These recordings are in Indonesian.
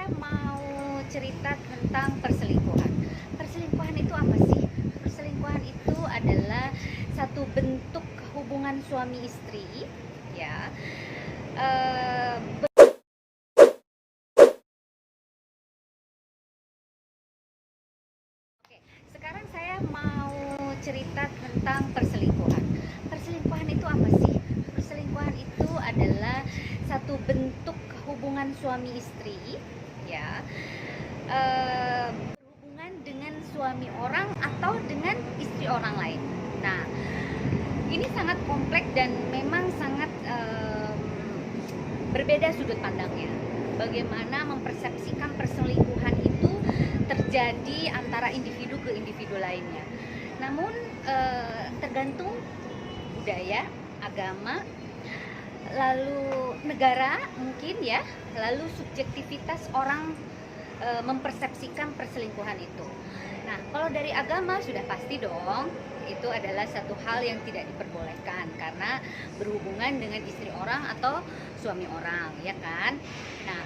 saya mau cerita tentang perselingkuhan. Perselingkuhan itu apa sih? Perselingkuhan itu adalah satu bentuk hubungan suami istri, ya. Eh, Oke, sekarang saya mau cerita tentang perselingkuhan. Perselingkuhan itu apa sih? Perselingkuhan itu adalah satu bentuk hubungan suami istri, ya. Berhubungan dengan suami orang atau dengan istri orang lain. Nah, ini sangat kompleks dan memang sangat berbeda sudut pandangnya. Bagaimana mempersepsikan perselingkuhan itu terjadi antara individu ke individu lainnya. Namun tergantung budaya, agama, lalu negara mungkin ya, lalu subjektivitas orang mempersepsikan perselingkuhan itu. Nah, kalau dari agama sudah pasti dong, itu adalah satu hal yang tidak diperbolehkan karena berhubungan dengan istri orang atau suami orang, ya kan? Nah,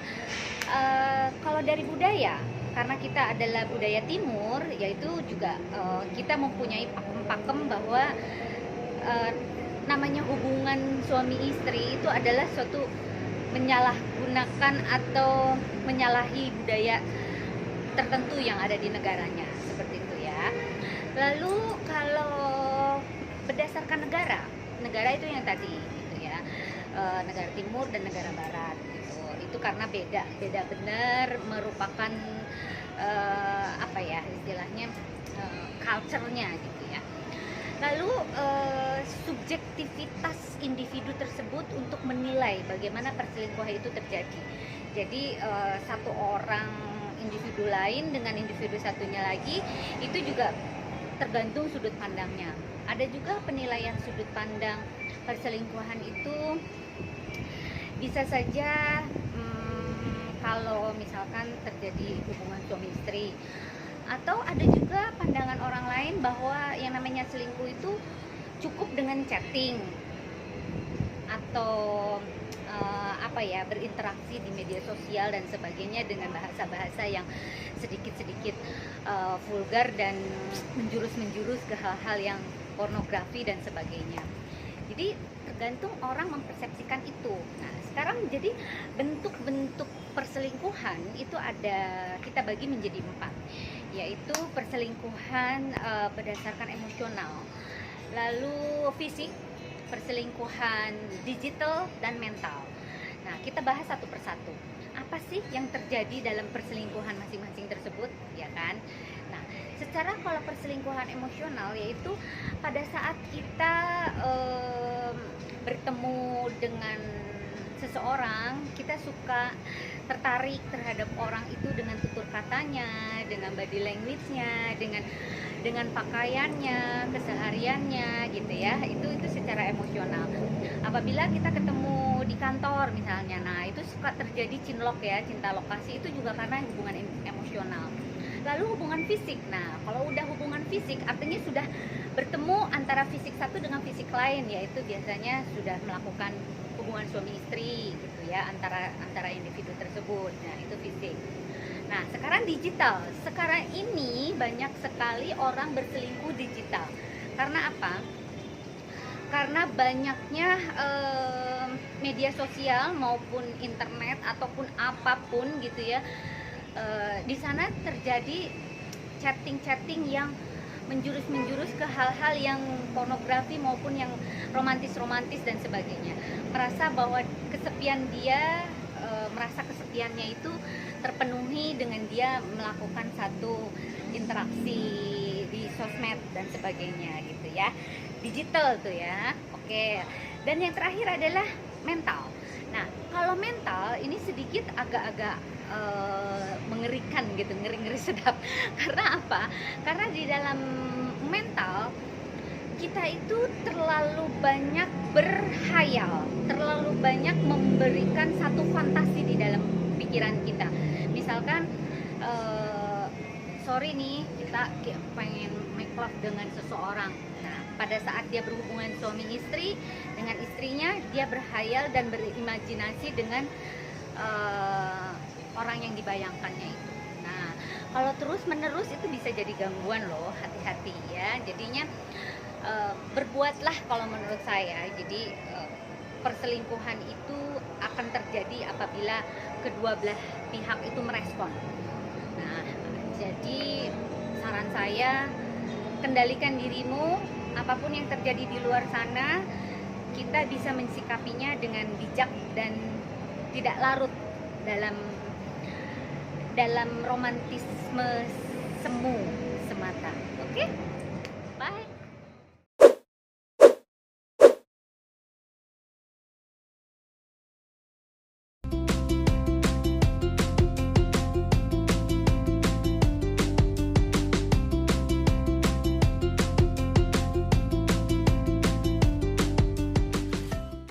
kalau dari budaya, karena kita adalah budaya timur, yaitu juga kita mempunyai pakem-pakem bahwa namanya hubungan suami istri itu adalah suatu menyalahgunakan atau menyalahi budaya tertentu yang ada di negaranya, seperti itu ya. Lalu kalau berdasarkan negara itu yang tadi gitu ya, negara timur dan negara barat gitu. Itu karena beda benar, merupakan apa ya istilahnya, culture-nya gitu ya. Lalu subjektivitas individu tersebut untuk menilai bagaimana perselingkuhan itu terjadi. Jadi satu orang individu lain dengan individu satunya lagi itu juga tergantung sudut pandangnya. Ada juga penilaian sudut pandang perselingkuhan itu bisa saja kalau misalkan terjadi hubungan suami istri, atau ada juga pandangan orang lain bahwa yang namanya selingkuh itu cukup dengan chatting atau apa ya, berinteraksi di media sosial dan sebagainya dengan bahasa-bahasa yang sedikit-sedikit vulgar dan menjurus ke hal-hal yang pornografi dan sebagainya. Jadi tergantung orang mempersepsikan itu. Nah, sekarang jadi bentuk-bentuk perselingkuhan itu ada, kita bagi menjadi 4, yaitu perselingkuhan berdasarkan emosional, lalu fisik, perselingkuhan digital, dan mental. Nah, kita bahas satu persatu. Apa sih yang terjadi dalam perselingkuhan masing-masing tersebut, ya kan? Nah, secara kalau perselingkuhan emosional yaitu pada saat kita bertemu dengan seseorang, kita suka tertarik terhadap orang itu dengan tutur katanya, dengan body language-nya, dengan pakaiannya, kesehariannya gitu ya. Itu secara emosional. Apabila kita ketemu di kantor misalnya, nah itu suka terjadi cinlok ya, cinta lokasi, itu juga karena hubungan emosional. Lalu hubungan fisik. Nah, kalau udah hubungan fisik artinya sudah bertemu antara fisik satu dengan fisik lain, yaitu biasanya sudah melakukan hubungan suami istri gitu ya, antara individu tersebut. Nah, itu fisik. Nah, sekarang digital. Sekarang ini banyak sekali orang berselingkuh digital. Karena apa? Karena banyaknya media sosial maupun internet ataupun apapun gitu ya. Di sana terjadi chatting yang menjurus ke hal-hal yang pornografi maupun yang romantis dan sebagainya. Merasa bahwa merasa kesepiannya itu terpenuhi dengan dia melakukan satu interaksi di sosmed dan sebagainya gitu ya. Digital tuh ya. Oke. Dan yang terakhir adalah mental. Nah, kalau mental ini sedikit agak-agak mengerikan gitu, ngeri-ngeri sedap. Karena apa? Karena di dalam mental kita itu terlalu banyak berhayal, terlalu banyak memberikan satu fantasi di dalam pikiran kita. Misalkan sorry nih, kita pengen make love dengan seseorang. Nah, pada saat dia berhubungan suami istri dengan istrinya, dia berhayal dan berimajinasi dengan orang yang dibayangkannya itu. Nah, kalau terus menerus itu bisa jadi gangguan loh, hati-hati ya. Jadinya berbuatlah kalau menurut saya. Jadi perselingkuhan itu akan terjadi apabila kedua belah pihak itu merespon. Nah, jadi saran saya, kendalikan dirimu, apapun yang terjadi di luar sana, kita bisa mensikapinya dengan bijak dan tidak larut dalam romantisme semu semata. Oke?